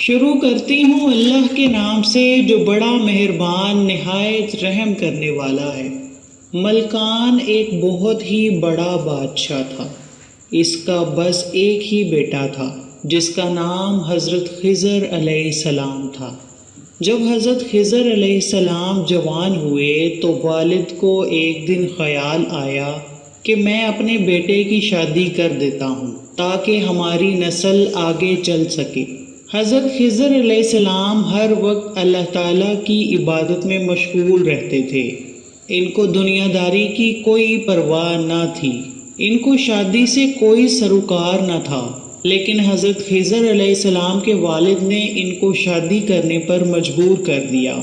شروع کرتی ہوں اللہ کے نام سے جو بڑا مہربان نہایت رحم کرنے والا ہے۔ ملکان ایک بہت ہی بڑا بادشاہ تھا۔ اس کا بس ایک ہی بیٹا تھا جس کا نام حضرت خضر علیہ السلام تھا۔ جب حضرت خضر علیہ السلام جوان ہوئے تو والد کو ایک دن خیال آیا کہ میں اپنے بیٹے کی شادی کر دیتا ہوں تاکہ ہماری نسل آگے چل سکے۔ حضرت خضر علیہ السلام ہر وقت اللہ تعالیٰ کی عبادت میں مشغول رہتے تھے۔ ان کو دنیا داری کی کوئی پرواہ نہ تھی، ان کو شادی سے کوئی سروکار نہ تھا، لیکن حضرت خضر علیہ السلام کے والد نے ان کو شادی کرنے پر مجبور کر دیا۔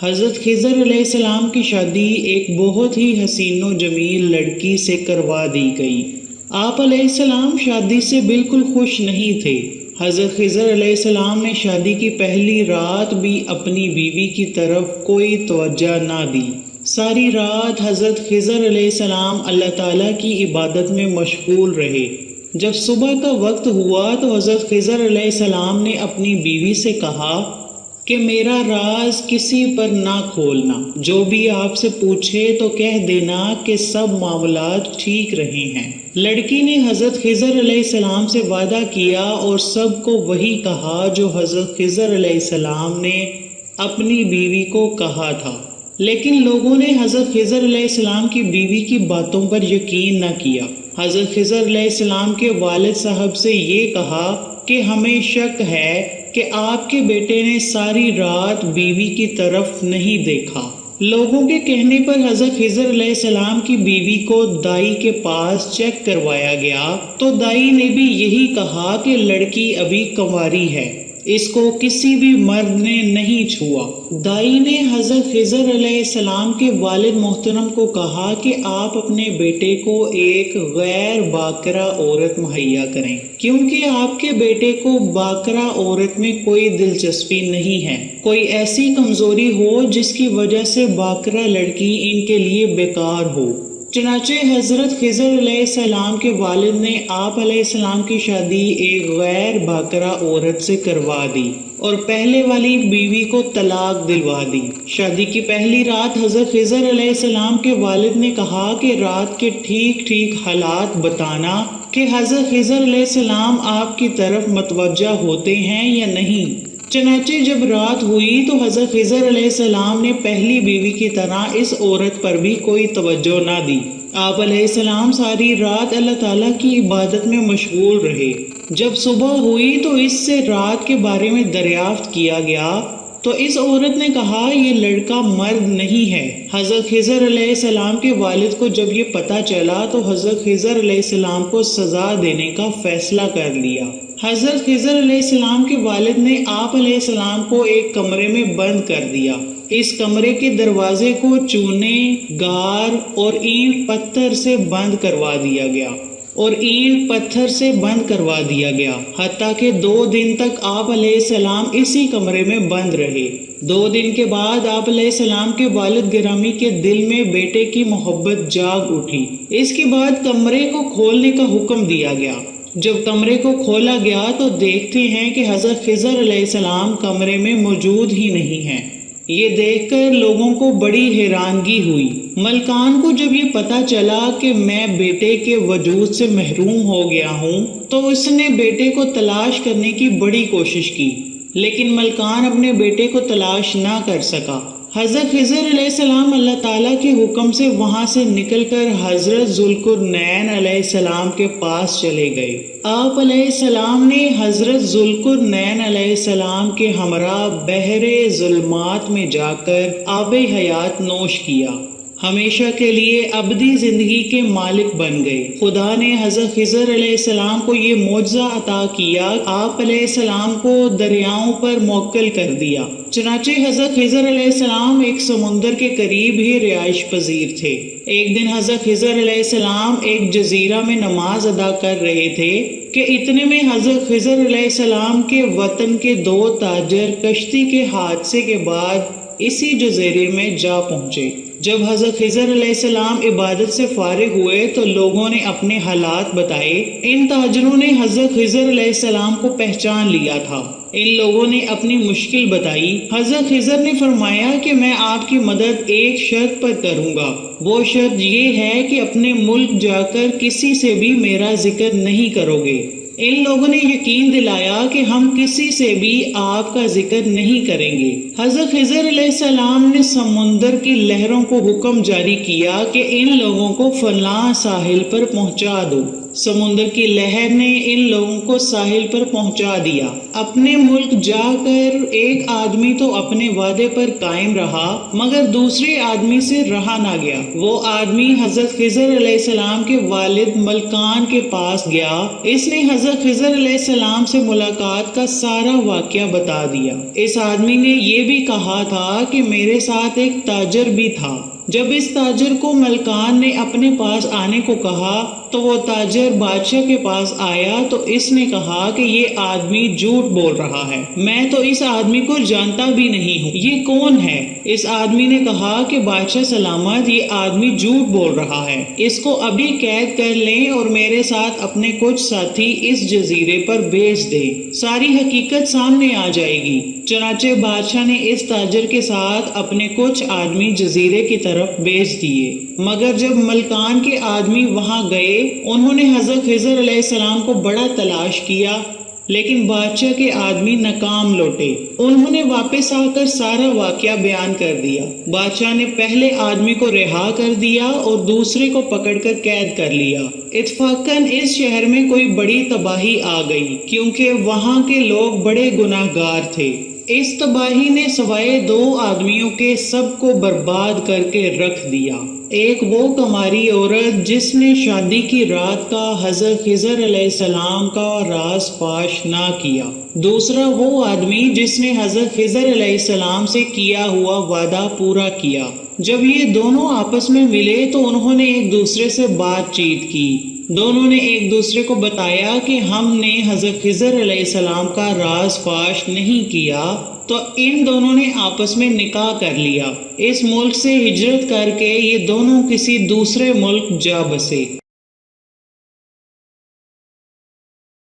حضرت خضر علیہ السلام کی شادی ایک بہت ہی حسین و جمیل لڑکی سے کروا دی گئی۔ آپ علیہ السلام شادی سے بالکل خوش نہیں تھے۔ حضرت خضر علیہ السلام نے شادی کی پہلی رات بھی اپنی بیوی کی طرف کوئی توجہ نہ دی۔ ساری رات حضرت خضر علیہ السلام اللہ تعالیٰ کی عبادت میں مشغول رہے۔ جب صبح کا وقت ہوا تو حضرت خضر علیہ السلام نے اپنی بیوی سے کہا کہ میرا راز کسی پر نہ کھولنا، جو بھی آپ سے پوچھے تو کہہ دینا کہ سب معاملات ٹھیک رہے ہیں۔ لڑکی نے حضرت خضر علیہ السلام سے وعدہ کیا اور سب کو وہی کہا جو حضرت خضر علیہ السلام نے اپنی بیوی کو کہا تھا، لیکن لوگوں نے حضرت خضر علیہ السلام کی بیوی کی باتوں پر یقین نہ کیا۔ حضرت خضر علیہ السلام کے والد صاحب سے یہ کہا کہ ہمیں شک ہے کہ آپ کے بیٹے نے ساری رات بیوی کی طرف نہیں دیکھا۔ لوگوں کے کہنے پر حضرت خضر علیہ السلام کی بیوی کو دائی کے پاس چیک کروایا گیا تو دائی نے بھی یہی کہا کہ لڑکی ابھی کنواری ہے، اس کو کسی بھی مرد نے نہیں چھوا۔ دائی نے حضرت خضر علیہ السلام کے والد محترم کو کہا کہ آپ اپنے بیٹے کو ایک غیر باکرہ عورت مہیا کریں، کیونکہ آپ کے بیٹے کو باکرہ عورت میں کوئی دلچسپی نہیں ہے۔ کوئی ایسی کمزوری ہو جس کی وجہ سے باکرہ لڑکی ان کے لیے بیکار ہو۔ چنانچہ حضرت خضر علیہ السلام کے والد نے آپ علیہ السلام کی شادی ایک غیر باکرہ عورت سے کروا دی اور پہلے والی بیوی کو طلاق دلوا دی۔ شادی کی پہلی رات حضرت خضر علیہ السلام کے والد نے کہا کہ رات کے ٹھیک حالات بتانا کہ حضرت خضر علیہ السلام آپ کی طرف متوجہ ہوتے ہیں یا نہیں۔ چنانچہ جب رات ہوئی تو حضرت خضر علیہ السلام نے پہلی بیوی کی طرح اس عورت پر بھی کوئی توجہ نہ دی۔ آپ علیہ السلام ساری رات اللہ تعالیٰ کی عبادت میں مشغول رہے۔ جب صبح ہوئی تو اس سے رات کے بارے میں دریافت کیا گیا تو اس عورت نے کہا یہ لڑکا مرد نہیں ہے۔ حضرت خضر علیہ السلام کے والد کو جب یہ پتہ چلا تو حضرت خضر علیہ السلام کو سزا دینے کا فیصلہ کر لیا۔ حضرت خضر علیہ السلام کے والد نے آپ علیہ السلام کو ایک کمرے میں بند کر دیا۔ اس کمرے کے دروازے کو چونے، گار اور اینٹ پتھر سے بند کروا دیا گیا حتیٰ کہ 2 دن تک آپ علیہ السلام اسی کمرے میں بند رہے۔ 2 دن کے بعد آپ علیہ السلام کے والد گرامی کے دل میں بیٹے کی محبت جاگ اٹھی۔ اس کے بعد کمرے کو کھولنے کا حکم دیا گیا۔ جب کمرے کو کھولا گیا تو دیکھتے ہیں کہ حضرت خضر علیہ السلام کمرے میں موجود ہی نہیں ہیں۔ یہ دیکھ کر لوگوں کو بڑی حیرانگی ہوئی۔ ملکان کو جب یہ پتہ چلا کہ میں بیٹے کے وجود سے محروم ہو گیا ہوں تو اس نے بیٹے کو تلاش کرنے کی بڑی کوشش کی، لیکن ملکان اپنے بیٹے کو تلاش نہ کر سکا۔ حضرت خضر علیہ السلام اللہ تعالیٰ کے حکم سے وہاں سے نکل کر حضرت ذوالقرنین علیہ السلام کے پاس چلے گئے۔ آپ علیہ السلام نے حضرت ذوالقرنین علیہ السلام کے ہمراہ بحر ظلمات میں جا کر آب حیات نوش کیا، ہمیشہ کے لیے ابدی زندگی کے مالک بن گئے۔ خدا نے حضرت خضر علیہ السلام کو یہ معجزہ عطا کیا، آپ علیہ السلام کو دریاؤں پر موکل کر دیا۔ چنانچہ حضرت خضر علیہ السلام ایک سمندر کے قریب ہی رہائش پذیر تھے۔ ایک دن حضرت خضر علیہ السلام ایک جزیرہ میں نماز ادا کر رہے تھے کہ اتنے میں حضرت خضر علیہ السلام کے وطن کے 2 تاجر کشتی کے حادثے کے بعد اسی جزیرے میں جا پہنچے۔ جب حضرت خضر علیہ السلام عبادت سے فارغ ہوئے تو لوگوں نے اپنے حالات بتائے۔ ان تاجروں نے حضرت خضر علیہ السلام کو پہچان لیا تھا۔ ان لوگوں نے اپنی مشکل بتائی۔ حضرت خضر نے فرمایا کہ میں آپ کی مدد ایک شرط پر کروں گا، وہ شرط یہ ہے کہ اپنے ملک جا کر کسی سے بھی میرا ذکر نہیں کرو گے۔ ان لوگوں نے یقین دلایا کہ ہم کسی سے بھی آپ کا ذکر نہیں کریں گے۔ حضرت خضر علیہ السلام نے سمندر کی لہروں کو حکم جاری کیا کہ ان لوگوں کو فلاں ساحل پر پہنچا دو۔ سمندر کی لہر نے ان لوگوں کو ساحل پر پہنچا دیا۔ اپنے ملک جا کر ایک آدمی تو اپنے وعدے پر قائم رہا مگر دوسرے آدمی سے رہا نہ گیا۔ وہ آدمی حضرت خضر علیہ السلام کے والد ملکان کے پاس گیا۔ اس نے حضرت خضر علیہ السلام سے ملاقات کا سارا واقعہ بتا دیا۔ اس آدمی نے یہ بھی کہا تھا کہ میرے ساتھ ایک تاجر بھی تھا۔ جب اس تاجر کو ملکان نے اپنے پاس آنے کو کہا تو وہ تاجر بادشاہ کے پاس آیا تو اس نے کہا کہ یہ آدمی جھوٹ بول رہا ہے، میں تو اس آدمی کو جانتا بھی نہیں ہوں، یہ کون ہے؟ اس آدمی نے کہا کہ بادشاہ سلامت، یہ آدمی جھوٹ بول رہا ہے، اس کو ابھی قید کر لیں اور میرے ساتھ اپنے کچھ ساتھی اس جزیرے پر بھیج دیں، ساری حقیقت سامنے آ جائے گی۔ چنانچہ بادشاہ نے اس تاجر کے ساتھ اپنے کچھ آدمی جزیرے کی طرف بھیج دیے، مگر جب ملکان کے آدمی وہاں گئے انہوں نے حضرت خضر علیہ السلام کو بڑا تلاش کیا لیکن بادشاہ کے آدمی ناکام لوٹے۔ انہوں نے واپس آ کر سارا واقعہ بیان کر دیا۔ بادشاہ نے پہلے آدمی کو رہا کر دیا اور دوسرے کو پکڑ کر قید کر لیا۔ اتفاقاً اس شہر میں کوئی بڑی تباہی آ گئی کیونکہ وہاں کے لوگ بڑے گناہ گار تھے۔ اس تباہی نے سوائے 2 آدمیوں کے سب کو برباد کر کے رکھ دیا۔ ایک وہ کماری عورت جس نے شادی کی رات کا حضرت خضر علیہ السلام کا راز فاش نہ کیا۔ دوسرا وہ آدمی جس نے حضرت خضر علیہ السلام سے کیا ہوا وعدہ پورا کیا۔ جب یہ دونوں آپس میں ملے تو انہوں نے ایک دوسرے سے بات چیت کی۔ دونوں نے ایک دوسرے کو بتایا کہ ہم نے حضرت خضر علیہ السلام کا راز فاش نہیں کیا، تو ان دونوں نے آپس میں نکاح کر لیا۔ اس ملک سے ہجرت کر کے یہ دونوں کسی دوسرے ملک جا بسے۔